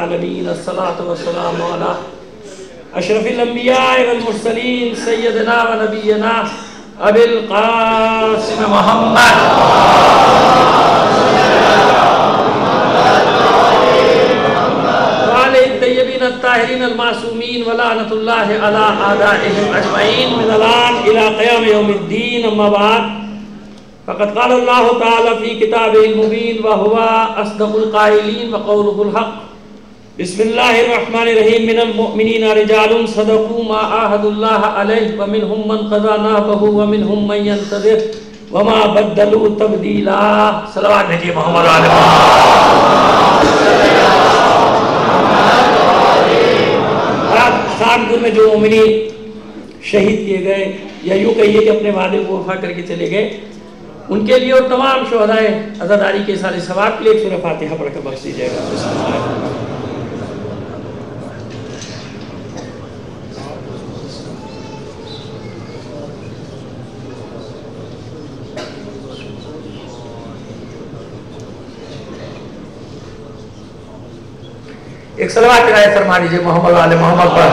العالمین الصلاۃ والسلام علی اشرف الانبیاء والمرسلین سیدنا و نبینا ابی القاسم محمد وعلی الطیبین الطاہرین المعصومین ولعنۃ اللہ علی اعدائہم اجمعین من الان الی قیام یوم الدین. اما بعد فقد قال اللہ تعالی فی کتابہ المبین وہو اصدق القائلین وقولہ الحق. بسم اللہ الرحمن الرحیم. من المؤمنین رجال صدقوا ما عاهدوا اللہ علیہ ومنہم من قضى نحبہ ومنہم من ينتظر وما بدلوا تبدیلا. صلوات بھیجیے محمد علیہ وسلم. خانپور میں جو مومنین شہید کیے گئے یا یوں کہیے کہ اپنے وعدے کو وفا کر کے چلے گئے ان کے لیے اور تمام شہدائے عزاداری کے سارے ثواب کے لیے ایک سورہ فاتحہ پڑھ کر بخش دیجیے گا. ایک صلوات ارائے فرما دیجیے محمد علیہ محمد پر.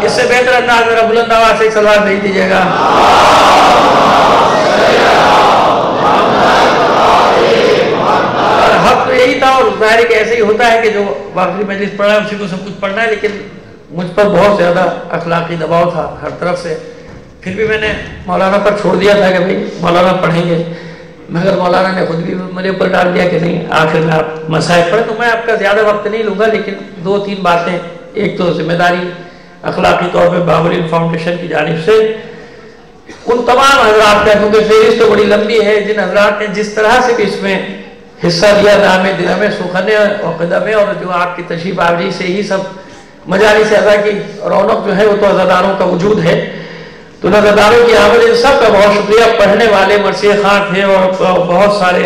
اس سے بہتر انداز ذرا بلند آواز سے ایک صلوات بھیج دیجیے گا. اور حق تو یہی تھا اور ظاہر ہے کہ ایسے ہی ہوتا ہے کہ جو واقعی مجلس پڑھا ہے اسی کو سب کچھ پڑھنا ہے، لیکن مجھ پر بہت زیادہ اخلاقی دباؤ تھا ہر طرف سے. پھر بھی میں نے مولانا پر چھوڑ دیا تھا کہ بھائی مولانا پڑھیں گے، مگر مولانا نے خود بھی میرے اوپر ڈال دیا کہ نہیں آخر میں آپ مسائل پڑھیں. تو میں آپ کا زیادہ وقت نہیں لوں گا، لیکن دو تین باتیں. ایک تو ذمہ داری اخلاقی طور پہ بابرین فاؤنڈیشن کی جانب سے ان تمام حضرات کا، کیونکہ فہرست تو بڑی لمبی ہے، جن حضرات نے جس طرح سے بھی اس میں حصہ لیا نام دل میں سخنے اور قدمے، اور جو آپ کی تشریف آوری سے ہی سب مجالس اعضاء کی رونق جو ہے وہ تو عزاداروں کا وجود ہے. تو عزاداروں کی آمد ان سب کا بہت شکریہ. پڑھنے والے مرثیہ خان تھے اور بہت سارے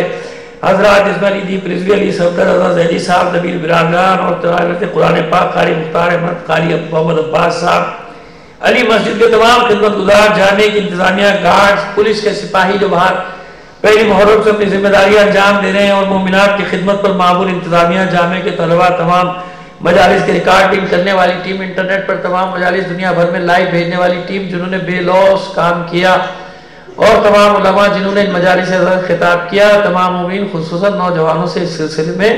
حضرات اسماعیلی دیپ رضوی علی صفدر رضا زیدی صاحب، نبیل براگان اور تلاوت قرآن پاک قاری مختار احمد، قاری محمد عباس صاحب، علی مسجد کے تمام خدمت گزار، جامع کی انتظامیہ، گارڈز، پولیس کے سپاہی جو باہر پہلی محرم سے اپنی ذمہ داریاں انجام دے رہے ہیں، اور مومنات کی خدمت پر معمول انتظامیہ، جامع کے طلباء، تمام مجالس کے ریکارڈنگ کرنے والی ٹیم، انٹرنیٹ پر تمام مجالس دنیا بھر میں لائیو بھیجنے والی ٹیم جنہوں نے بے لوث کام کیا، اور تمام علماء جنہوں نے مجالس سے خطاب کیا، تمام مومنین خصوصاً نوجوانوں سے اس سلسلے میں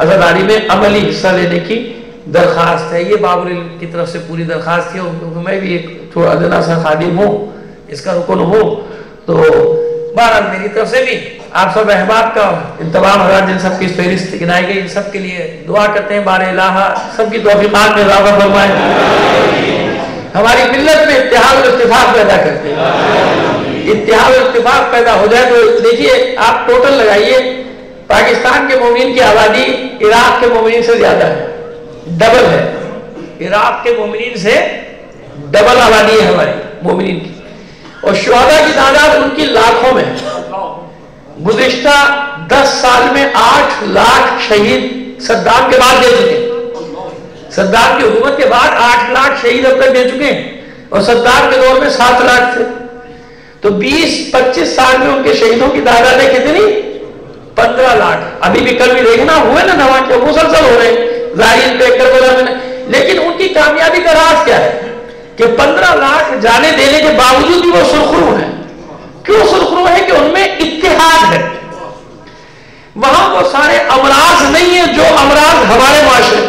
عزاداری میں عملی حصہ لینے کی درخواست ہے. یہ باب العلم کی طرف سے پوری درخواست تھی، اور میں بھی ایک تھوڑا ادنا سا خادم ہوں، اس کا رکن ہوں. تو بہرحال میری طرف سے بھی آپ سب احباب کا، ان تمام حضرات جن سب کی فہرست گنائی گئی، ان سب کے لیے دعا کرتے ہیں بار الہ سب کی توفیقات میں اضافہ فرمائے، ہماری ملت میں اتحاد اور اتفاق پیدا کرتے ہیں. اتحاد اور اتفاق پیدا ہو جائے تو دیکھیے آپ ٹوٹل لگائیے، پاکستان کے مومنین کی آبادی عراق کے مومنین سے زیادہ ہے، ڈبل ہے. عراق کے مومنین سے ڈبل آبادی ہے ہماری مومنین کی، اور شہداء کی تعداد ان کی لاکھوں میں. گزشتہ 10 سال میں 8 لاکھ شہید صدام کے بعد دے چکے ہیں. صدام کی حکومت کے بعد 8 لاکھ شہید اب تک دے چکے ہیں، اور صدام کے دور میں 7 لاکھ تھے. تو 20-25 سال میں ان کے شہیدوں کی تعداد ہے کتنی؟ 15 لاکھ. ابھی بھی کل بھی دیکھنا ہوئے نا نواں کے مسلسل ہو رہے ہیں ظاہرین پہ کربلا میں. لیکن ان کی کامیابی کا راز کیا ہے کہ 15 لاکھ جانے دینے کے باوجود بھی وہ سرخرو ہیں. کیوں سرخرو ہے؟ کہ ان میں اتحاد ہے. وہاں وہ سارے امراض نہیں ہیں جو امراض ہمارے معاشرے.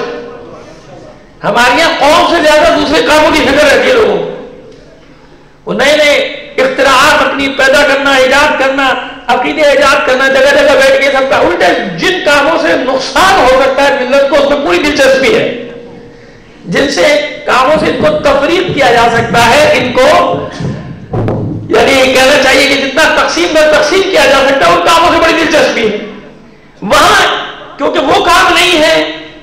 ہمارے یہاں قوم سے زیادہ دوسرے کاموں کی فکر رہتی ہے لوگوں کو. وہ نئے نئے اختراعات اپنی پیدا کرنا، ایجاد کرنا، عقیدے ایجاد کرنا، جگہ جگہ بیٹھ کے سب کا. الٹے جن کاموں سے نقصان ہو سکتا ہے ملت کو اس میں پوری دلچسپی ہے. جن سے کاموں سے ان کو تفریق کیا جا سکتا ہے، ان کو یعنی کہنا چاہیے کہ جتنا تقسیم میں تقسیم کیا جا سکتا ہے ان کاموں سے بڑی دلچسپی ہے. وہاں کیونکہ وہ کام نہیں ہے،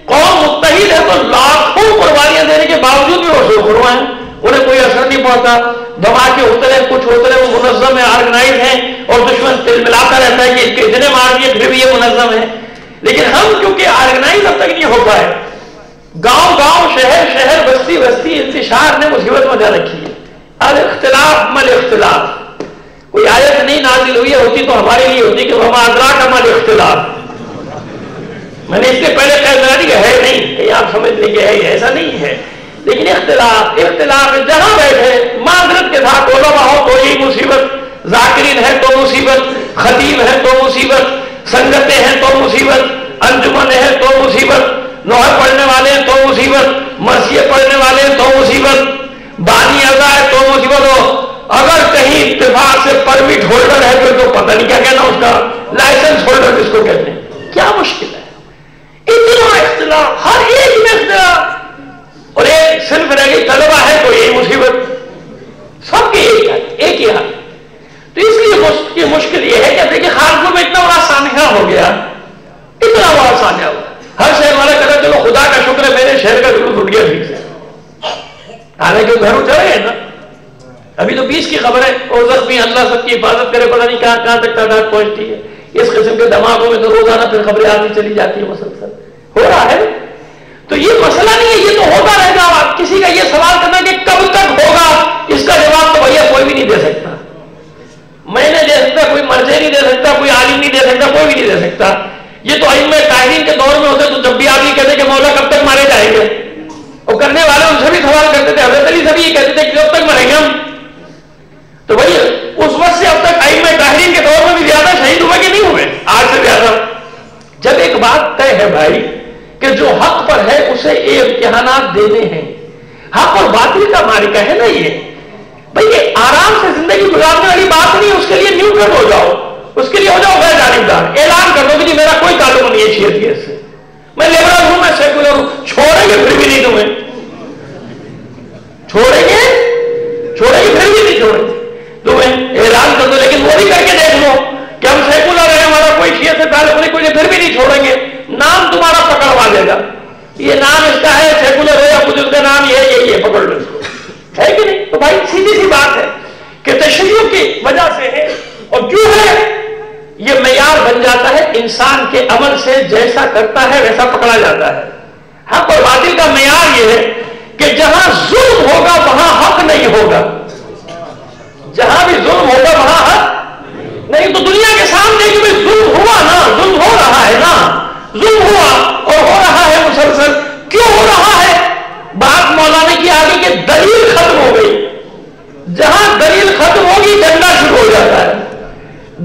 قوم متحد ہے، تو لاکھوں قربانیاں دینے کے باوجود بھی وہ سرخرو ہیں، انہیں کوئی اثر نہیں پڑتا. دھماکے ہوتے رہے، کچھ ہوتے رہے، وہ منظم ہے، آرگنائز ہیں، اور دشمن تل ملاتا رہتا ہے کہ اس کے اتنے مار دیے پھر بھی یہ منظم ہے. لیکن ہم کیونکہ آرگنائز اب تک نہیں ہو پائے، گاؤں گاؤں، شہر شہر، بستی بستی انتشار نے مصیبت مچا رکھی ہے. الاختلاف مل اختلاف، کوئی آیت نہیں نازل ہوئی ہوتی تو ہمارے لیے ہوتی کہ وما ادراک ما الاختلاف. میں نے اس کے پہلے کہہ دیا کہ ہے نہیں، کہ آپ سمجھ لیں کہ ہے، ایسا نہیں ہے. لیکن اختلاف جہاں بیٹھے معذرت کے ساتھ علماء ہو تو یہی مصیبت، ذاکرین ہے تو مصیبت، خطیب ہے تو مصیبت، سنگتیں ہیں تو مصیبت، انجمن ہے تو مصیبت، نوحہ پڑھنے والے ہیں تو مصیبت، مرثیہ پڑھنے والے ہیں تو مصیبت، بانی اعضاء ہے تو مصیبت ہو. اگر کہیں اتفاق سے پرمٹ ہولڈر ہے تو پتہ نہیں کیا کہنا اس کا، لائسنس ہولڈر جس کو کہتے ہیں. کیا مشکل ہے؟ اتنا اختلاف، ہر ایک میں اختلاف. اور ایک صرف رہ گئی طلبہ ہے تو یہی مصیبت، سب کے ایک ہی حال. تو اس لیے مشکل یہ ہے کہ دیکھیں خارجوں میں اتنا بڑا سانحہ ہو گیا، اتنا بڑا سانحہ ہو. ہر شہر والا کہتا چلو خدا کا شکر ہے میرے شہر کا جلوس اٹھ گیا ٹھیک سے. حالانکہ گھر چڑھے ہیں نا، ابھی تو 20 کی خبر ہے. اور زخمی اللہ سب کی حفاظت کرے، پتہ نہیں کہاں تک تعداد پہنچتی ہے. اس قسم کے دماغوں میں تو روزانہ پھر خبریں آتی چلی جاتی ہیں، مسلسل ہو رہا ہے. تو یہ مسئلہ نہیں ہے، یہ تو ہوتا رہے گا. کسی کا یہ سوال کرنا کہ کب تک ہوگا، اس کا جواب تو بھیا کوئی بھی نہیں دے سکتا. میں نہیں دے سکتا، کوئی مرجع نہیں دے سکتا، کوئی عالم نہیں دے سکتا، کوئی بھی نہیں دے سکتا. یہ تو ائمہ طاہرین کے دور میں ہوتے تو جب بھی آدمی کہتے کہ مولا کب تک مارے جائیں گے، اور کرنے والے ان سے بھی سوال کرتے تھے. حضرت علی سے بھی یہ کہتے تھے کہ کب تک مریں گے ہم. تو بھائی اس وقت سے اب تک ائمہ طاہرین کے دور میں بھی زیادہ شہید ہوئے کہ نہیں ہوئے؟ آج سے زیادہ. جب ایک بات طے ہے بھائی کہ جو حق پر ہے اسے یہ امتحانات دینے ہیں. حق اور باطل کا معرکہ ہے نا یہ. بھائی یہ آرام سے زندگی گزارنے والی بات نہیں. اس کے لیے نیوٹرل ہو جاؤ، اس کے لیے ہو جاؤ غیر جانبدار. اعلان کر دو کہ جی میرا کوئی تعلق نہیں ہے شیعیت سے، میں لبرل ہوں، میں سیکولر ہوں. چھوڑیں گے پھر بھی نہیں تمہیں، چھوڑیں گے پھر بھی نہیں چھوڑیں گے تمہیں. اعلان کر دو، لیکن وہ بھی کر کے دیکھ لو کہ ہم سیکولر ہیں، ہمارا کوئی شیعہ سے تعلق نہیں، کوئی پھر بھی نہیں چھوڑیں گے. نام تمہارا پکڑوا دے گا، یہ نام اس کا ہے، سیکولر ہے یا کچھ، اس کا نام یہ ہے، یہ پکڑ لو اس کو، ہے کہ نہیں؟ تو بھائی سیدھی سی بات ہے کہ تشیع کی وجہ سے ہے. اور کیوں ہے؟ یہ معیار بن جاتا ہے انسان کے عمل سے، جیسا کرتا ہے ویسا پکڑا جاتا ہے. حق اور باطل کا معیار یہ ہے کہ جہاں ظلم ہوگا وہاں حق نہیں ہوگا، جہاں بھی ظلم ہوگا وہاں حق نہیں. تو دنیا کے سامنے کہ بھائی ظلم ہوا نا، ظلم ہو رہا ہے نا، ظلم ہوا اور ہو رہا ہے مسلسل. کیوں ہو رہا ہے؟ بات مولانا کی آگے کہ دلیل ختم ہو گئی. جہاں دلیل ختم ہوگی جھگڑا شروع ہو جاتا ہے.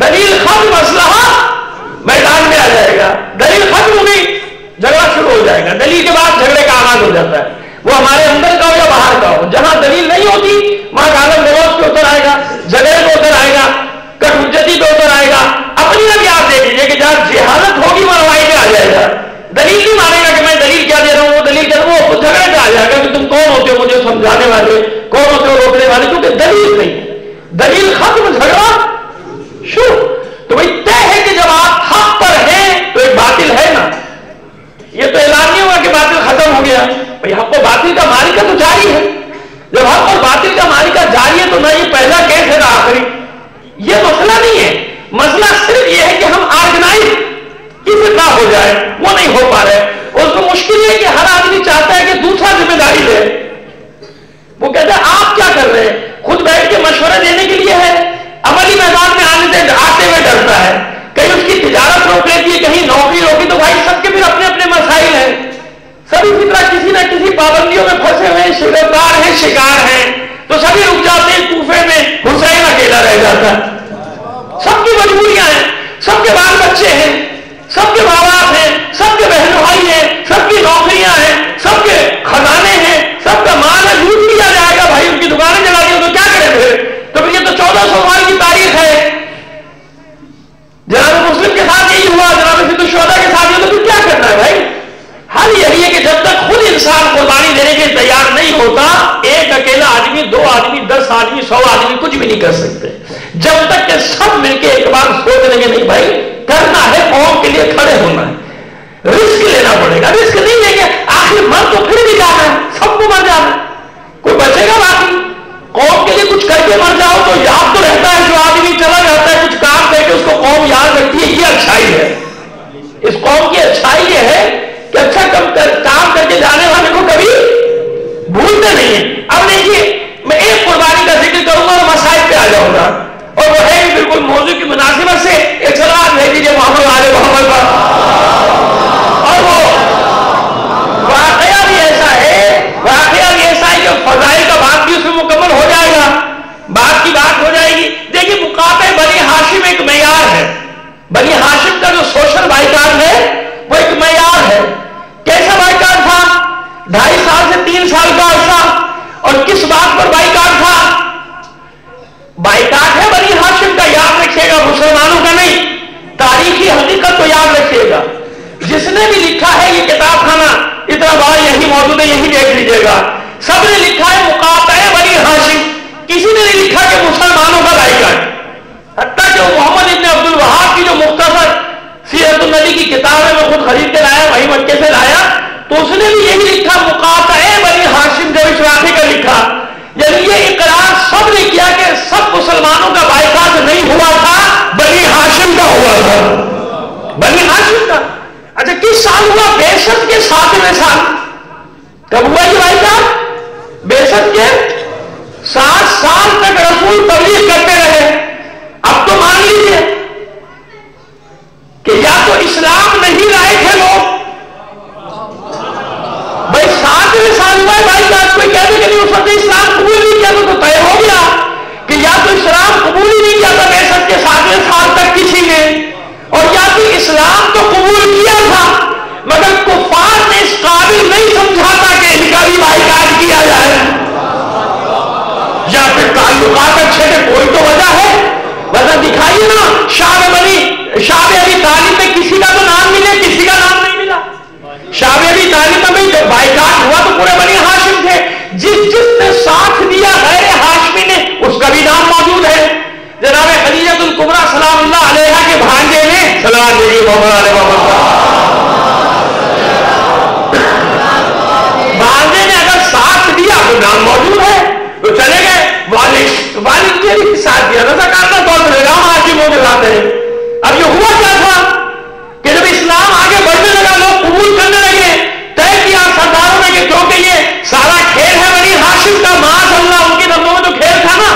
دلیل ختم، اسلحہ میدان میں آ جائے گا. دلیل ختم ہو گئی، جھگڑا شروع ہو جائے گا. دلیل کے بعد جھگڑے کا آغاز ہو جاتا ہے، وہ ہمارے اندر کا ہو یا باہر کا ہو. جہاں دلیل نہیں ہوتی وہاں گالم گلوچ پہ اتر آئے گا، جھگڑے پہ اتر آئے گا، کٹ حجتی پہ اتر آئے گا. اپنی بھی آپ دیکھ لیجیے کہ جہاں جہالت ہوگی وہاں لڑائی پہ آ جائے گا. دلیل نہیں مانے گا کہ میں دلیل کیا دے رہا ہوں، وہ دلیل کیا، وہ جھگڑے پہ آ جائے گا کہ تم کون ہوتے ہو مجھے سمجھانے والے، کون ہوتے ہو روکنے والے، کیونکہ دلیل نہیں. دلیل ختم، جھگڑا شروع. تو بھائی طے ہے کہ جب آپ حق پر ہیں تو ایک باطل ہے نا. یہ تو اعلان نہیں ہوا کہ باطل ختم ہو گیا. بھائی حق و باطل کا معرکہ تو جاری ہے. جب حق اور باطل کا معرکہ جاری ہے تو نہ یہ پہلا کیس ہے نہ آخری. یہ مسئلہ نہیں ہے. مسئلہ صرف یہ ہے کہ ہم آرگنائز کس طرح ہو جائے، وہ نہیں ہو پا رہے. اس کو مشکل ہے کہ ہر آدمی چاہتا ہے کہ دوسرا ذمہ داری لے. وہ کہتا ہے آپ کیا کر رہے ہیں؟ خود بیٹھ کے مشورے دینے کے لیے ہے، عملی میدان میں آتے ہوئے ڈرتا ہے. کہیں اس کی تجارت روک لیتی ہے، کہیں نوکری روکی. تو بھائی سب کے پھر اپنے اپنے مسائل ہیں. سبھی کی طرح کسی نہ کسی پابندیوں میں پھنسے ہوئے ہیں، گرفتار ہیں، شکار ہیں. تو سبھی رک جاتے ہیں. کوفے میں حسین اکیلا رہ جاتا ہے. سب کی مجبوریاں ہیں، سب کے بال بچے ہیں، سب کے ماں باپ ہیں، سب کے بہن بھائی ہیں، سب کی نوکریاں ہیں، سب کے خزانے ہیں، سب کا مال ہے. لوٹ لیا جائے گا بھائی، ان کی دکانیں جلا دی تو کیا کریں پھر؟ تو پھر یہ تو 1400 سال کی تاریخ ہے. جناب مسلم کے ساتھ یہی ہوا، جناب سید الشہداء کے ساتھ یہ. تو پھر کیا کرنا ہے بھائی؟ حل یہی ہے کہ جب تک خود انسان قربانی دینے کے تیار نہیں ہوتا، ایک اکیلا آدمی، 2 آدمی، 10 آدمی، 100 آدمی کچھ بھی نہیں کر سکتے. جب تک کہ سب مل کے ایک بار سوچ لیں گے نہیں بھائی کرنا ہے، قوم کے لیے کھڑے ہونا ہے، رسک لینا پڑے گا. رسک نہیں لیں گے آخر مر تو پھر بھی جانا ہے، سب کو مر جانا ہے، کوئی بچے گا باقی؟ قوم کے لیے کچھ کر کے مر جاؤ تو یاد تو رہتا ہے. جو آدمی چلا جاتا ہے کچھ کام کر کے اس کو قوم یاد رکھتی ہے. یہ اچھائی ہے اس قوم کی. اچھائی یہ ہے کہ اچھا کام کر کے جانے والے کو کبھی بھولتے نہیں ہیں. اب دیکھیے میں ایک قربانی کا ذکر کروں گا اور مسائل پہ آ جاؤں گا، اور وہ ہے کی موضوع کی مناسبت سے ایک سلام بھیج دیجیے محمد علی محمد پر. اور وہ واقعہ بھی ایسا ہے کہ فضائل کا بات بھی اس میں مکمل ہو جائے گا، بات کی بات ہو جائے گی. دیکھیے مقاطع بنی ہاشم ایک معیار ہے. بنی ہاشم کا جو سوشل بائیکاٹ ہے وہ ایک معیار ہے. کیسا بائیکاٹ تھا؟ 2.5 سال سے 3 سال کا عرصہ. اور کس بات پر بائیکاٹ تھا؟ بائیکاٹ ہے بنی ہاشم کا، یاد رکھیے گا، مسلمانوں کا نہیں. تاریخی حقیقت کو یاد رکھیے گا. جس نے بھی لکھا ہے یہ کتاب خانہ اتنا بڑا یہی موجود ہے، یہی دیکھ لیجیے گا. سب نے لکھا ہے مقاطع بنی ہاشم، کسی نے نہیں لکھا کہ مسلمانوں کا بائیکاٹ. حتیٰ کہ محمد ابن عبد الوہاب کی جو مختصر سیرت النبی کی کتاب ہے، میں خود خرید کے لایا، وہی مکے سے لایا، تو اس نے بھی یہی لکھا مقاطع بنی ہاشم. جو اس واقعے کا لکھا، یعنی یہ اقرار سب نے کیا کہ سب مسلمانوں کا بائیکاٹ نہیں ہوا تھا، بنی ہاشم کا ہوا تھا. بنی ہاشم کا. اچھا کس سال ہوا؟ بعثت کے 7ویں سال. کب ہوا یہ بائیکاٹ؟ بعثت کے 7 سال تک رسول تبلیغ کرتے رہے. اب تو مان لیجیے کہ یا تو اسلام نہیں لائے تھے لوگ. بھائی 7ویں سال ہوا ہے بائیکاٹ، کوئی کہتے کہ نہیں اس وقت اسلام قبول نہیں کیا تو طے ہو گیا کہ یا تو اسلام قبول ہی نہیں کیا تھا بعثت کے 7ویں سال تک کسی نے، اور یا تو اسلام تو قبول کیا تھا مگر کفار نے اس قابل نہیں سمجھا تھا کہ ان کا بھی بائیکاٹ کیا جائے. یا پھر تعلقات اچھے تھے، کوئی تو وجہ ہے. وجہ دکھائیے نا. شعب ابی طالب میں کسی کا تو نام ملے، کسی کا نام نہیں ملا. شعب ابی طالب میں جب بائیکاٹ ہوا تو پورے بنی ہاشم تھے. جس نے ساتھ دیا غیر ہاشمی نے، اس کا بھی نام موجود ہے. جناب خدیجہ الکبریٰ سلام اللہ علیہا کے بھانجے نے، سلام علیہ بھانجے نے اگر ساتھ دیا تو نام موجود ہے، تو چلے گئے. والد نے بھی ساتھ دیا، رضا کرنا طور پر لگا ہاشموں کے ساتھ ہے. اب یہ ہوا کیا تھا کہ جب اسلام آگے بڑھنے لگا، لوگ قبول کرنے لگے، طے کیا سرداروں نے کہ کیونکہ یہ سارا کھیل ہے بنی ہاشم کا، معاذ اللہ ان کے دموں میں تو کھیل تھا نا،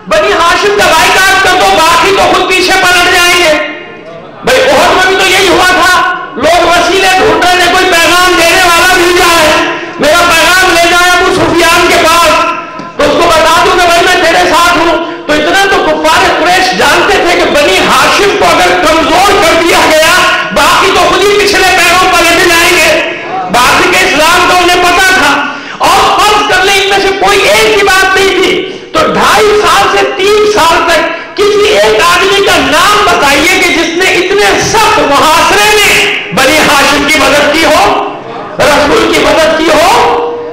بنی ہاشم کا بائیکاٹ کر دو، باقی تو خود پیچھے پلٹ جائیں گے. بھائی احد میں بھی تو یہی ہوا تھا. لوگ وسیلے ڈھونڈ رہے تھے، کوئی پیغام دینے والا مل جائے، میرا پیغام لے جائے ابو سفیان کے پاس تو اس کو بتا دوں کہ بھائی میں تیرے ساتھ ہوں. تو اتنا تو کفار قریش جانتے تھے کہ بنی ہاشم کو اگر کمزور کر دیا گیا، باقی تو خود ہی پچھلے پیروں پلٹ جائیں گے. باقی کے اسلام تو انہیں پتا تھا. اور فرض کر لیں ان میں سے کوئی ایک ہی بات نہیں تھی، تو 2.5 سال سے 3 سال تک کسی ایک آدمی کا نام بتائیے کہ جس نے اتنے سخت محاصرے میں بنی ہاشم کی مدد کی ہو، رسول کی مدد کی ہو،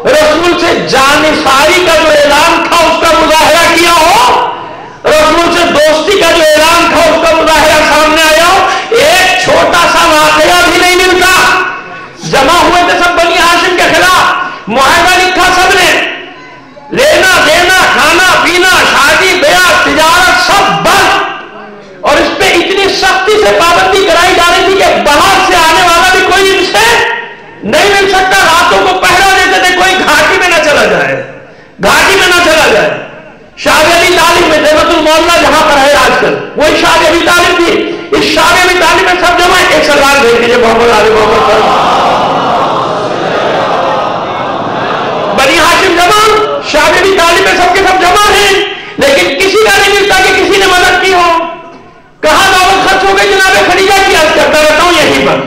رسول سے جانصاری کا جو اعلان تھا اس کا مظاہرہ کیا ہو، رسول سے دوستی کا جو اعلان تھا اس کا مظاہرہ سامنے آیا ہو. ایک چھوٹا سا واقعہ بھی نہیں ملتا. جمع ہوئے تھے سب بنی ہاشم کے خلاف، معاہدہ لکھا سب نے، لینا دینا کھانا پینا شادی بیاہ تجارت سب بند. اور اس پہ اتنی سختی سے پابندی کرائی جا رہی تھی کہ باہر سے آنے والا بھی کوئی ان سے نہیں مل سکتا. راتوں کو پہرا دیتے تھے کوئی گھاٹی میں نہ چلا جائے، گھاٹی میں نہ چلا جائے. شاہ ابی طالب میں دیوت المولا جہاں پر ہے آج کل، وہی شاہ ابی طالب تھی. اس شاہ ابی طالب میں سب جمع. ایک سلام بھیج دیجیے محمد علی محمد پر. بنی ہاشم جمع، شاہ ابی طالب میں سب کے سب جمع ہیں، لیکن کسی کا نہیں ملتا کہ کسی نے مدد کی ہو. کہاں دعوت خرچ ہو گئی جناب خدیجہ کی؟ عرض کرتا رہتا ہوں یہیں پر،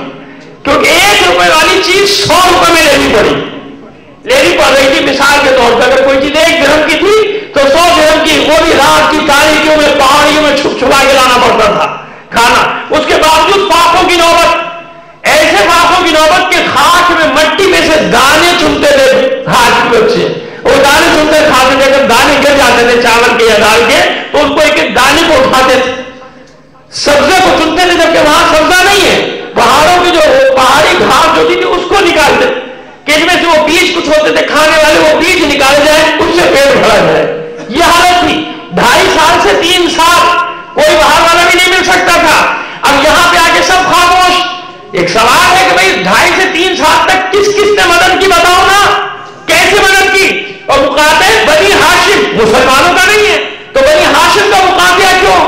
کیونکہ 1 روپے والی چیز 100 روپے میں لینی پڑ رہی تھی. مثال کے طور پر اگر کوئی چیز 1 درہم کی تھی تو 100 درہم کی، وہ بھی رات کی تاریکیوں میں پہاڑیوں میں چھپ چھپا کے لانا پڑتا تھا کھانا. اس کے باوجود فاقوں کی نوبت، ایسے فاقوں کی نوبت کہ خاک میں مٹی میں سے دانے چنتے تھے ہاتھ کے بچے. وہ دانے چنتے کھاتے تھے، جب دانے گر جاتے تھے چاول کے یا دال کے تو ان کو ایک ایک دانے کو اٹھاتے تھے. سبزے کو چنتے تھے جبکہ وہاں سبزہ نہیں ہے، پہاڑوں کی جو پہاڑی گھاس جو تھی اس کو نکالتے کہ ان میں سے وہ بیج کچھ ہوتے تھے کھانے والے، وہ بیج نکالے جائے، اس سے پیٹ بھرا جائے. یہ حالت تھی. 2.5 سال سے 3 سال کوئی باہر والا بھی نہیں مل سکتا تھا. اب یہاں پہ آ کے سب خاموش. ایک سوال ہے کہ بھائی 2.5 سے 3 سال تک کس کس نے مدد کی؟ بتاؤ نا کیسے مدد کی؟ اور مقاطع بنی ہاشم مسلمانوں کا نہیں ہے، تو بنی ہاشم کا مقاطع کیوں؟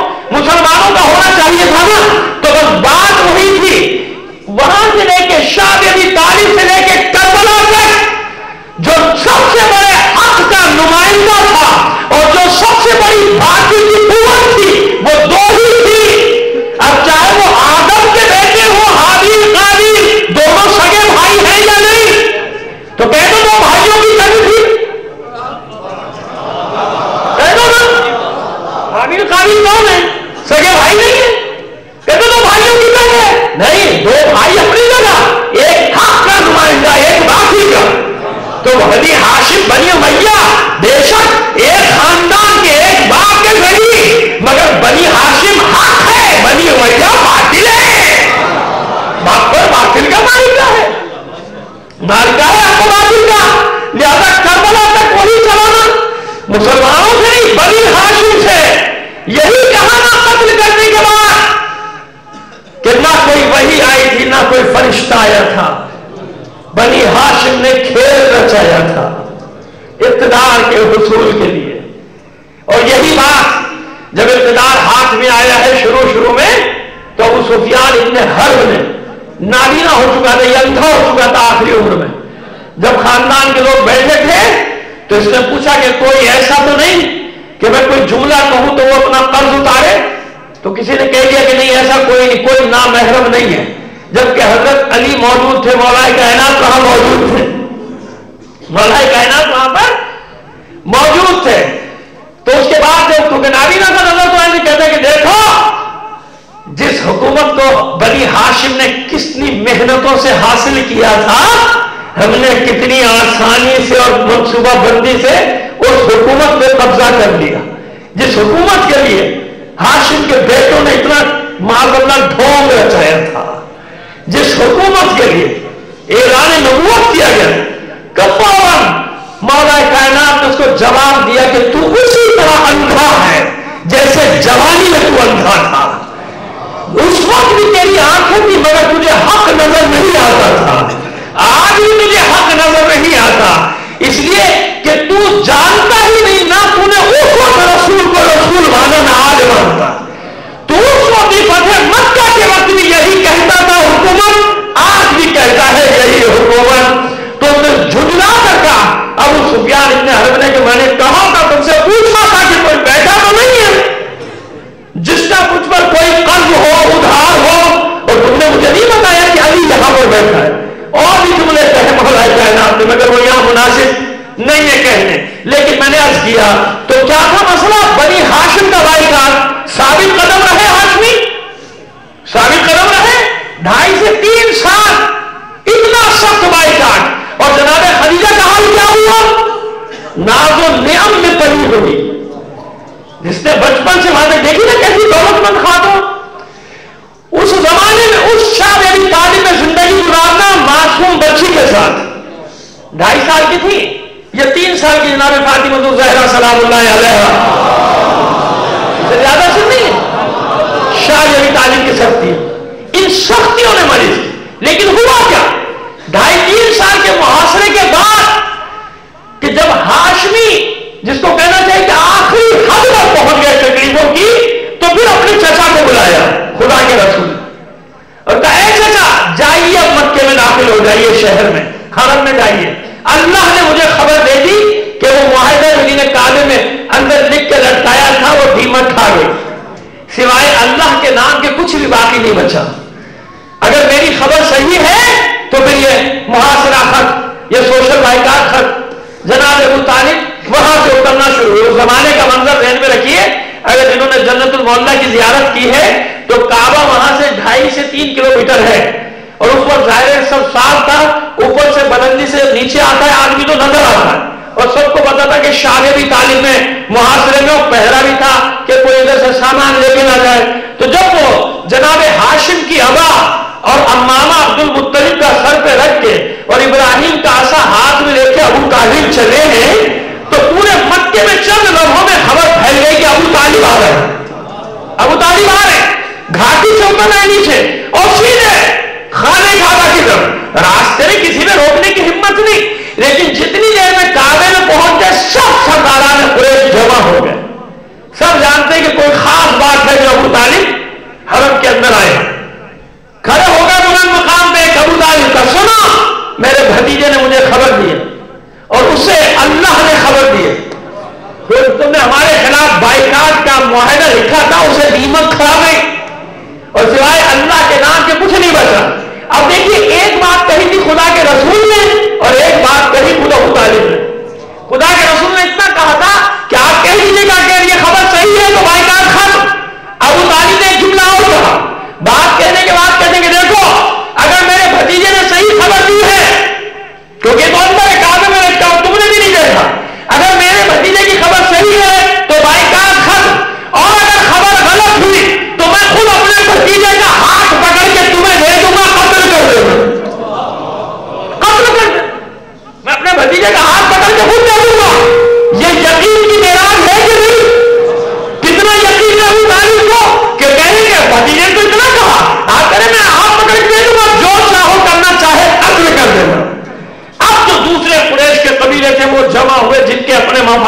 مارکہ ہے ابو طالب کا، لہذا کربلا تک وہی چلانا، مسلمانوں سے نہیں بنی ہاشم سے یہی کہانا قتل کرنے کے بعد کہ نہ کوئی وحی آئی تھی نہ کوئی فرشتہ آیا تھا، بنی ہاشم نے کھیل رچایا تھا اقتدار کے حصول کے لیے۔ اور یہی بات جب اقتدار ہاتھ میں آیا ہے شروع میں، تو ابو سفیان ابن حرب نے نابینا ہو چکا تھا، یہ اندھا ہو چکا تھا آخری عمر میں، جب خاندان کے لوگ بیٹھے تھے تو اس نے پوچھا کہ کوئی ایسا تو نہیں کہ میں کوئی جملہ کہوں تو وہ اپنا قرض اتارے؟ تو کسی نے کہہ دیا کہ نہیں ایسا کوئی نہیں، کوئی نامحرم نہیں ہے، جبکہ حضرت علی موجود تھے، مولا کائنات وہاں موجود تھے، مولا کائنات وہاں پر موجود تھے۔ تو اس کے بعد جب تو نابینا کا نظر تو ایسے کہتے ہیں کہ دیکھو جس حکومت کو بنی ہاشم نے کتنی محنتوں سے حاصل کیا تھا، ہم نے کتنی آسانی سے اور منصوبہ بندی سے اس حکومت پہ قبضہ کر لیا، جس حکومت کے لیے ہاشم کے بیٹوں نے اتنا معذلہ ڈھونگ رچایا تھا، جس حکومت کے لیے اعلان نبوت کیا گیا، کفاون مولا کائنات نے اس کو جواب دیا کہ تو اسی طرح اندھا ہے جیسے جوانی میں تو اندھا تھا، اس وقت بھی تیری آنکھیں تھی مگر تجھے حق نظر نہیں آتا تھا، آج بھی تجھے حق نظر نہیں آتا، اس لیے کہ تو جانتا ہی نہیں، نہ تو نے اس وقت رسول کو رسول مانا نہ آج مانتا، تو اس وقت فتح مکہ کے وقت بھی یہی کہتا تھا حکومت، آج بھی کہتا ہے یہی حکومت، تو جھجلا کر کہا ابو سفیان ابن حرب نے کہ میں نے کہا تھا تم سے پوچھا تھا کہ کوئی بیٹھا تو نہیں ہے جس کا مجھ پر کوئی قرض ہو ادھار ہو، اور تم نے مجھے نہیں بتایا کہ علی یہاں پر بیٹھا ہے، اور بھی جملے کہے مولا کائنات نے مگر وہ یہاں مناسب نہیں ہے کہنے، لیکن میں نے عرض کیا تو کیا تھا مسئلہ؟ بنی ہاشم کا بائیکاٹ، ثابت قدم رہے ہاشمی، ثابت قدم رہے 2.5 سے 3 سال اتنا سخت بائیکاٹ، اور جناب خدیجہ کا حال کیا ہوا؟ ناز و نعم میں پلی ہوئی، جس نے بچپن سے وہاں دیکھی نا کیسی دولت مند خاتون، اس زمانے میں اس شاہ ابی طالب میں زندگی گزارنا معصوم بچی کے ساتھ 2.5 سال کی تھی، یہ 3 سال کی جناب فاطمہ الزہرا سلام اللہ علیہا، سے زیادہ سے نہیں، شاہ ابی طالب کی سختی، ان سختیوں نے مری، لیکن ہوا کیا 2.5-3 سال کے محاصرے کے بعد کہ جب ہاشمی جس کو کہنا چاہیے کہ آخری حد پر پہنچ گئے تکلیفوں کی، تو پھر اپنے چچا کو بلایا خدا کے رسول اور کہا اے چچا جائیے اب مکے میں داخل ہو جائیے، شہر میں حرم میں جائیے، اللہ نے مجھے خبر دے دی کہ وہ معاہدہ مدینہ کعبے میں اندر لکھ کے لٹکایا تھا وہ دیمک کھا گئی، سوائے اللہ کے نام کے کچھ بھی باقی نہیں بچا، اگر میری خبر صحیح ہے تو پھر یہ محاصرہ خط، یہ سوشل بائیکاٹ خط، جناب ابو طالب وہاں سے اترنا شروع ہوئے۔ اس زمانے کا منظر ذہن میں رکھیے، اگر جنہوں نے جنت المولا کی زیارت کی ہے تو کعبہ وہاں سے 2.5 سے 3 کلومیٹر ہے، اور اس پر ظاہر سب صاف تھا، اوپر سے بلندی سے نیچے آتا ہے آدمی تو نظر آتا ہے، اور سب کو پتا تھا کہ شاہ ابی طالب میں محاصرے میں پہرا بھی تھا کہ کوئی ادھر سے سامان لے کے نہ جائے، تو جب وہ جناب ہاشم کی ابا اور امامہ عبد المطلب کا سر پہ رکھ کے اور ابراہیم کا عصا ہاتھ میں لے کے ابو طالب چلے ہیں، تو پورے مکے میں چند لمحوں میں خبر پھیل گئی کہ ابو طالب آ رہے ہیں، ابو طالب آ رہے ہیں، گھاٹی سے اترنا ہے نیچے اور سیدھے خانے کعبہ کی طرف، راستے میں کسی نے روکنے کی ہمت نہیں، لیکن جتنی دیر میں کعبے میں پہنچ گئے سب سرداران قریش جمع ہو گئے، سب جانتے ہیں کہ کوئی خاص بات ہے جو ابو طالب حرم کے اندر آئے، کھڑے ہو گئے بلند مقام پہ ایک ابو طالب کا، سنا میرے بھتیجے نے مجھے خبر دی اور اسے اللہ نے خبر دی، تم نے ہمارے خلاف بائیکاٹ کا معاہدہ لکھا تھا، اسے دیمک کھا گئی اور سوائے اللہ کے نام کے کچھ نہیں بچا۔ اب دیکھیے ایک بات کہی تھی خدا کے رسول نے اور ایک بات کہی خود ابو طالب نے، خدا کے رسول نے اتنا کہا تھا کہ آپ کہہ دیجیے گا کہ یہ خبر صحیح ہے تو بائیکاٹ ختم، ابو طالب نے ایک جملہ اور کہا، بات کہنے کے بعد کہتے ہیں کہ دیکھو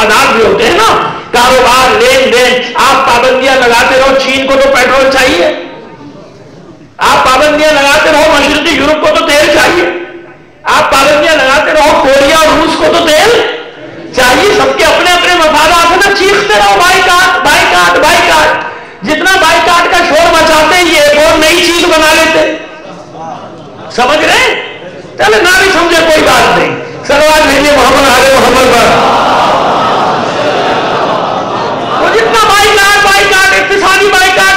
مفادات بھی ہوتے ہیں نا، کاروبار، لین دین. آپ پابندیاں لگاتے رہو، چین کو تو پیٹرول چاہیے. آپ پابندیاں لگاتے رہو، مشرقی یورپ کو تو تیل چاہیے. آپ پابندیاں لگاتے رہو، کوریا اور روس کو تو تیل چاہیے. سب کے اپنے اپنے مفادات ہیں نا. چیختے رہو بائیکاٹ بائیکاٹ بائیکاٹ. جتنا بائیکاٹ کا شور مچاتے ہیں یہ ایک اور نئی چیز بنا لیتے. سمجھ رہے؟ چلے نہ بھی سمجھے کوئی بات نہیں. صلوات بھیجیے محمد آل محمد پر. وہ جتنا بائیکاٹ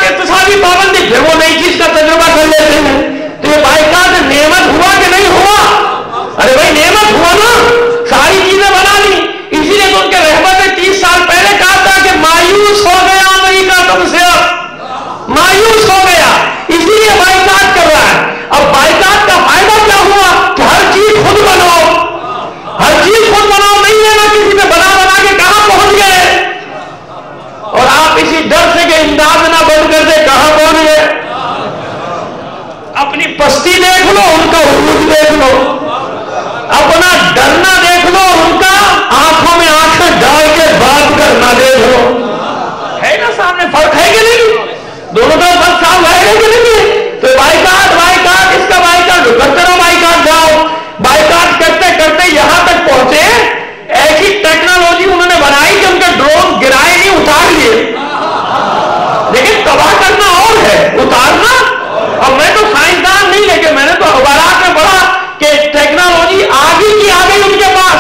اقتصادی پابندی، پھر وہ نئی چیز کا تجربہ کر لیتے ہیں. تو یہ بائیکاٹ نعمت ہوا کہ نہیں ہوا؟ ارے بھائی نعمت ہوا نا، ساری چیزیں بنا لی. اسی لیے تو ان کے رہبر نے 30 سال پہلے کہا تھا کہ مایوس ہو گیا امریکہ تم سے، اب مایوس ہو گیا، اسی لیے بائیکاٹ کر رہا ہے. اب بائیکاٹ کا فائدہ کیا ہوا کہ ہر چیز خود بناؤ، ہر چیز خود بناؤ، نہیں لینا کسی پہ. بنا بنا کے کہاں پہنچ گئے؟ اور آپ اسی ڈر سے کہ امداد نہ بند کر دے کہاں پہنچ گئے؟ اپنی پستی دیکھ لو، ان کا عروج دیکھ لو. اپنا ڈرنا دیکھ لو، ان کا آنکھوں میں آنکھیں ڈال کے بات کرنا دیکھ لو. ہے نا سامنے فرق ہے کہ نہیں؟ دونوں طرف فرق صاف ہے کہ نہیں؟ تو بائیکاٹ بائیکاٹ، اس کا بائیکاٹ کرتے رہو، بائیکاٹ جاؤ. بائیکاٹ کرتے کرتے یہاں تک پہنچے، ایسی ٹیکنالوجی انہوں نے بنائی کہ ان کے ڈرون گرائے نہیں، اتار لیے. لیکن تباہ کرنا اور ہے، اتارنا. اور میں تو سائنسدان نہیں، لیکن میں نے تو اخبارات میں پڑھا کہ ٹیکنالوجی آگے کی آگے ان کے پاس،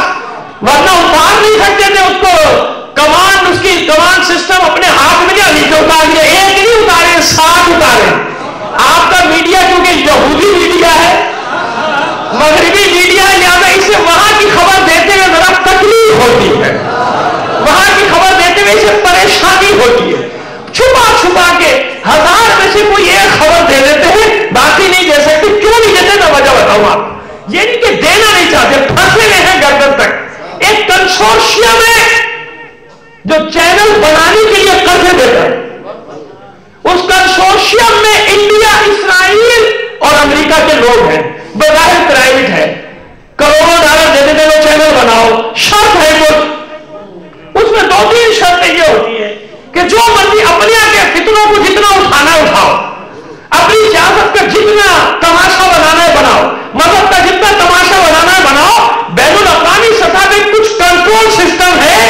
ورنہ اتار نہیں سکتے تھے اس کو. اس کی کمان سسٹم اپنے ہاتھ میں لیا، نیچے اتار دیا. ایک نہیں اتارے، 7 اتارے. آپ کا میڈیا کیونکہ یہودی میڈیا ہے، مغربی میڈیا ہے، لہٰذا اسے وہاں کی خبر دیتے ہوئے ذرا تکلیف ہوتی ہے، وہاں کی خبر دیتے ہوئے اسے پریشانی ہوتی ہے. چھپا چھپا کے 1000 میں سے کوئی ایک خبر دے دیتے ہیں، باقی نہیں دے سکتے. کیوں نہیں دیتے؟ میں وجہ بتاؤں آپ. یہ نہیں کہ دینا نہیں چاہتے، پھنسے ہوئے ہیں گردن تک. ایک کنسورشیم ہے جو چینل بنانے کے لیے قرضے دیتا ہے. اس کنسورشیم میں انڈیا، اسرائیل اور امریکہ کے لوگ ہیں. بظاہر پرائیویٹ ہے، کروڑوں ڈالر دے دیتے وہ چینل بناؤ. شرط ہے کچھ، اس میں 2-3 شرطیں یہ ہوتی ہیں کہ جو مرضی اپنے کے فتنوں کو جتنا اٹھانا ہے اٹھاؤ، اپنی سیاست کا جتنا تماشا بنانا ہے بناؤ، مذہب کا جتنا تماشا بنانا ہے بناؤ. بین الاقوامی سطح پہ کچھ کنٹرول سسٹم ہے،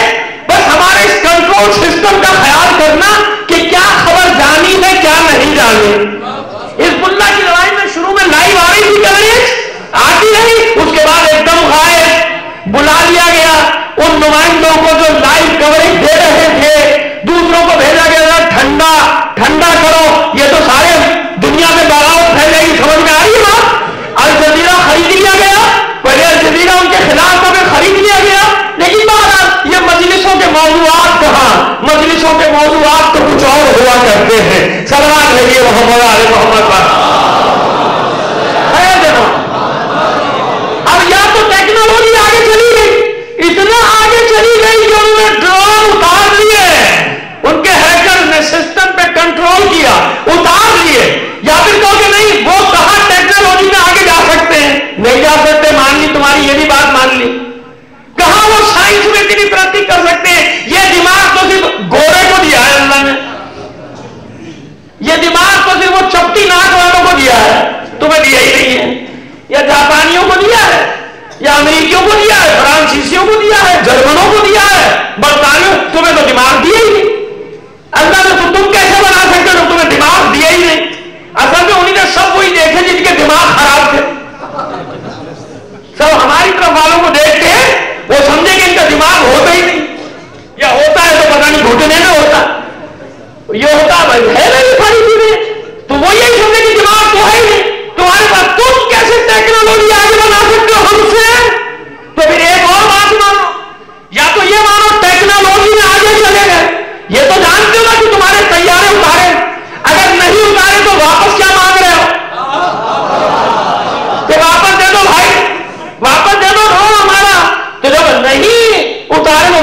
بس ہمارے اس کنٹرول سسٹم کا خیال کرنا کہ کیا خبر جانی ہے کیا نہیں جانی. حزب اللہ کی لڑائی میں شروع میں لائیو آ رہی تھی کوریج، آتی رہی، اس کے بعد ایک دم غائب. بلا لیا گیا ان نمائندوں کو جو لائیو کوریج دے رہے تھے، دوسروں کو بھیجا گیا ٹھنڈا ٹھنڈا کرو. یہ تو سارے دنیا میں بغاوت پھیل گئی، سمجھ میں آ رہی ہے بات. الجزیرہ خرید لیا گیا، پہلے الجزیرہ ان کے خلاف ہو کے خرید لیا گیا. لیکن بہرحال یہ مجلسوں کے موضوعات کہاں، مجلسوں کے موضوعات تو کچھ اور ہوا کرتے ہیں. صلوات بھیجیے محمد آل محمد پر. ہے جناب. اب یا تو ٹیکنالوجی آگے چلی گئی، اتنا آگے چلی گئی کہ انہوں نے ڈرون اتار لیے، ان کے ہیکر نے سسٹم پہ کنٹرول کیا، اتار لیے. یا پھر کہو کہ نہیں وہ کہاں ٹیکنالوجی میں آگے جا سکتے ہیں، نہیں جا سکتے. مان لی تمہاری یہ بھی بات مان لی. کہاں وہ سائنس میں اتنی ترقی کر سکتے ہیں. یہ دماغ تو صرف گورے کو دیا ہے اللہ نے، یہ دماغ تو صرف وہ چپٹی ناک والوں کو دیا ہے، تمہیں دیا ہی نہیں ہے. یا جاپانیوں کو دیا ہے، یا امریکیوں کو دیا ہے، فرانسیسیوں کو دیا ہے، جرمنوں کو دیا ہے، برطانیوں. تمہیں تو دماغ دیا ہی نہیں. اللہ نے تو تم کیسے بنا سکتے ہو، تمہیں دماغ دیا ہی نہیں. اصل میں انہیں نے سب وہی دیکھے جن کے دماغ خراب تھے. سب ہماری طرف والوں کو دیکھتے ہیں، وہ سمجھے کہ ان کا دماغ ہوتا ہی نہیں، یا ہوتا ہے تو پتہ نہیں گھٹنے میں ہوتا، یہ ہوتا ہے نہیں ساری چیزیں. تو وہ یہی سمجھے کہ دماغ تو ہے ہی نہیں تمہارے پاس. تم کیسے ٹیکنالوجی آگے بنا سکتے ہو ہم سے؟ تو پھر ایک اور بات مانو، یا تو یہ مانو ٹیکنالوجی میں آگے چلے گئے. یہ تو جانتے ہو نا کہ تمہارے طیارے اتارے، اگر نہیں اتارے تو واپس کیا مانگ رہے ہو؟ کہ واپس دے دو بھائی، واپس دے دو ہمارا. تو جب نہیں اتارے تو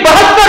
72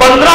15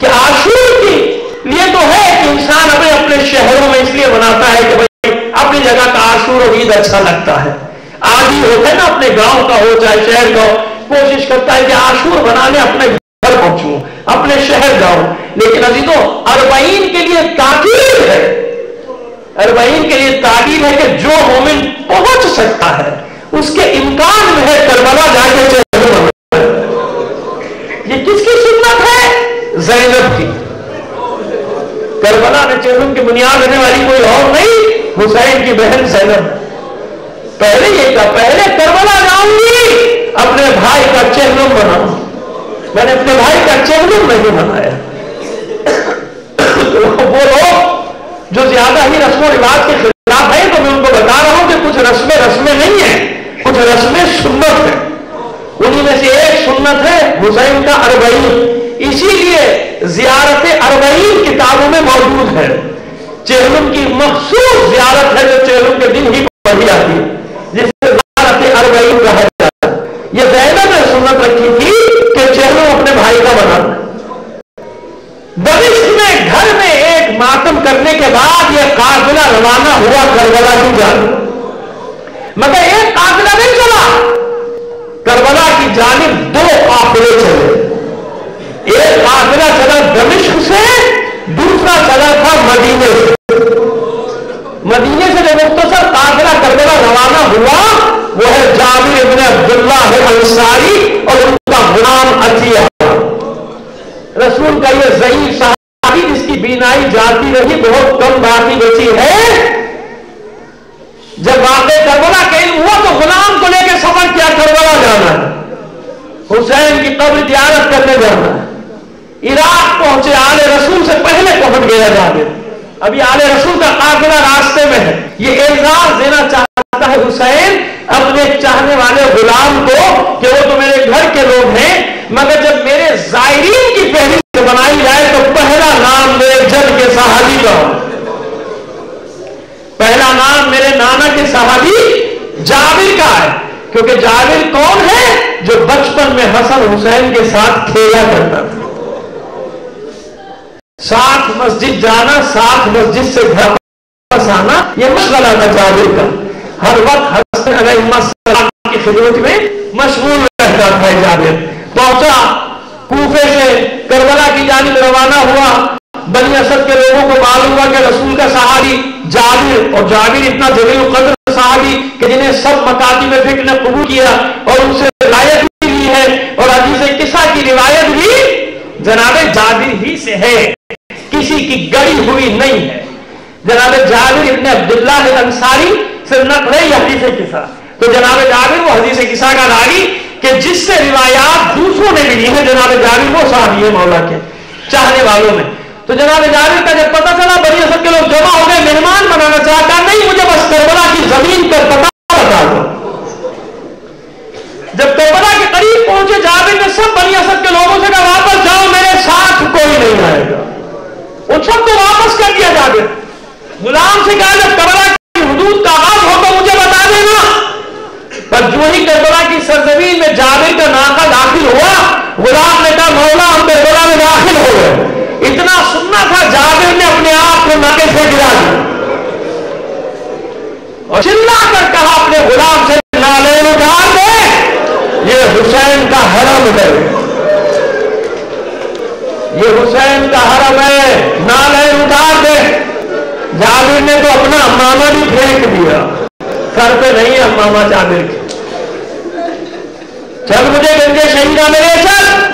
کہ عاشور کی لیے تو ہے کہ انسان اپنے شہروں میں اس لیے مناتا ہے کہ بھائی اپنی جگہ کا عاشور اور عید اچھا لگتا ہے. عادی ہوتا ہے نا اپنے گاؤں کا ہو چاہے شہر کا ہو, کوشش کرتا ہے کہ عاشور بنانے اپنے گھر پہنچوں, اپنے شہر جاؤں. لیکن عزیزو اربعین کے لیے تاکید ہے, اربعین کے لیے تاکید ہے کہ جو مومن پہنچ سکتا ہے اس کے امکان میں ہے کربلا جا کے چہلم بنانا. یہ کس کی سنت ہے؟ زینب کی. کربلا میں چہلم کی بنیاد رہنے والی کوئی اور نہیں, حسین کی بہن زینب. پہلے یہ کہا پہلے کربلا جاؤں گی, اپنے بھائی کا چہلم بناؤں. میں نے اپنے بھائی کا چہلم نہیں بنایا. وہ لوگ جو زیادہ ہی رسم و رواج کے خلاف ہیں تو میں ان کو بتا رہا ہوں کہ کچھ رسمیں نہیں ہیں, کچھ رسمیں سنت ہیں. انہی میں سے ایک سنت ہے حسین کا اربعین. اسی لیے زیارت اربعین کتابوں میں موجود ہے. چہلم کی مخصوص زیارت ہے جو چہلم کے دن ہی پڑھی جاتی ہے, جس سے زیارت اربعین کہا جاتا ہے. یہ زینب نے سنت رکھی تھی کہ چہلم اپنے بھائی کا بنانا. دمشق میں گھر میں ایک ماتم کرنے کے بعد یہ قافلہ روانہ ہوا کربلا کی جانب. مگر ایک قافلہ نہیں چلا, کربلا کی جانب دو قافلے چلے. ایک قافلہ چلا دمشق سے, دوسرا چلا تھا مدینے سے. مدینے سے جو مختصر قافلہ کربلا روانہ ہوا وہ ہے جابر ابن عبداللہ انصاری اور ان کا غلام عطیہ. رسول کا یہ ضعیف صحابی جس کی بینائی جاتی رہی, بہت کم باقی بچی ہے. جب واقع کربلا کا علم ہوا تو غلام کو لے کے سفر کیا کربلا جانا ہے, حسین کی قبر زیارت کرنے جانا ہے. عراق پہنچے, آل رسول سے پہلے پہنچ گیا جابر. ابھی آل رسول کا قافلہ راستے میں ہے. یہ اعزاز دینا چاہتا ہے حسین اپنے چاہنے والے غلام کو کہ وہ تو میرے گھر کے لوگ ہیں, مگر جب میرے زائرین کی فہرست بنائی جائے تو پہلا نام میرے جد کے صحابی کا ہو. پہلا نام میرے نانا کے صحابی جابر کا ہے, کیونکہ جابر کون ہے؟ جو بچپن میں حسن حسین کے ساتھ کھیلا کرتا تھا. ساتھ مسجد جانا, ساتھ مسجد سے گھر واپس آنا, یہ مشغلہ تھا جابر کا. ہر وقت حسن علیہ السلام کی خدمت میں مشغول رہتا تھا جابر. پہنچا کوفے سے کربلا کی جانب روانہ ہوا. بنی اسد کے لوگوں کو معلوم ہوا کہ رسول کا صحابی جابر, اور جابر اتنا جلیل القدر صحابی کہ جنہیں سب مکاتب فکر نے قبول کیا اور ان سے روایت بھی لی ہے, اور حدیث قصہ کی روایت بھی جناب جابر ہی سے ہے, کسی کی گڑی ہوئی نہیں ہے. جناب جابر ابن عبداللہ انصاری سے نقل ہے یہ حدیث قصہ. تو جناب جابر وہ حدیث قصہ کا راوی کہ جس سے روایات دوسروں نے بھی لی ہیں. جناب جابر وہ صحابی ہے مولا کے چاہنے والوں میں. تو جناب جابر کا جب پتہ چلا بنی اسد کے لوگ جمع ہو گئے, مہمان بنانا چاہتا, نہیں مجھے بس کربلا کی زمین پر پتہ بتا دو. جب کربلا کے قریب پہنچے جابر نے سب بنی اسد کے لوگوں سے کہا واپس جاؤ, میرے ساتھ کوئی نہیں آئے گا. ان سب کو واپس کر دیا جابر. غلام سے کہا جب کربلا کی حدود کا آغاز ہو تو مجھے بتا دینا. پر جو ہی کربلا کی سرزمین میں جابر کا ناقہ داخل ہوا, غلام نے کہا مولا ہم کربلا میں داخل ہو گئے. اتنا سننا تھا جابر نے اپنے آپ کو ناقے سے گرا دیا اور چلا کر کہا اپنے غلام سے نالین اتار دے, یہ حسین کا حرم ہے, یہ حسین کا حرم ہے, نالین اتار دے. جابر نے تو اپنا امامہ بھی پھینک دیا, سر پہ نہیں امامہ جابر کی. چل مجھے گنجے شہیدہ میں لے چل.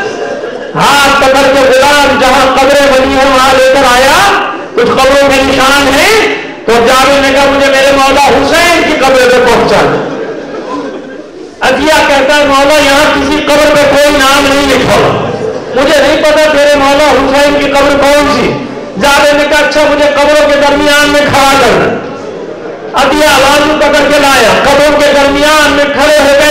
ہاتھ پکڑ کے غلام جہاں قبریں بنی ہیں وہاں لے کر آیا. کچھ قبروں کے نشان ہیں, تو جابر نے کہا مجھے میرے مولا حسین کی قبر پہ پہنچا دے. عطیہ کہتا ہے مولا یہاں کسی قبر پہ کوئی نام نہیں لکھا, مجھے نہیں پتا تیرے مولا حسین کی قبر کون سی. جابر نے کہا اچھا مجھے قبروں کے درمیان میں کھڑا کرنا. عطیہ بازو پکڑ کے لایا, قبروں کے درمیان میں کھڑے ہو گئے.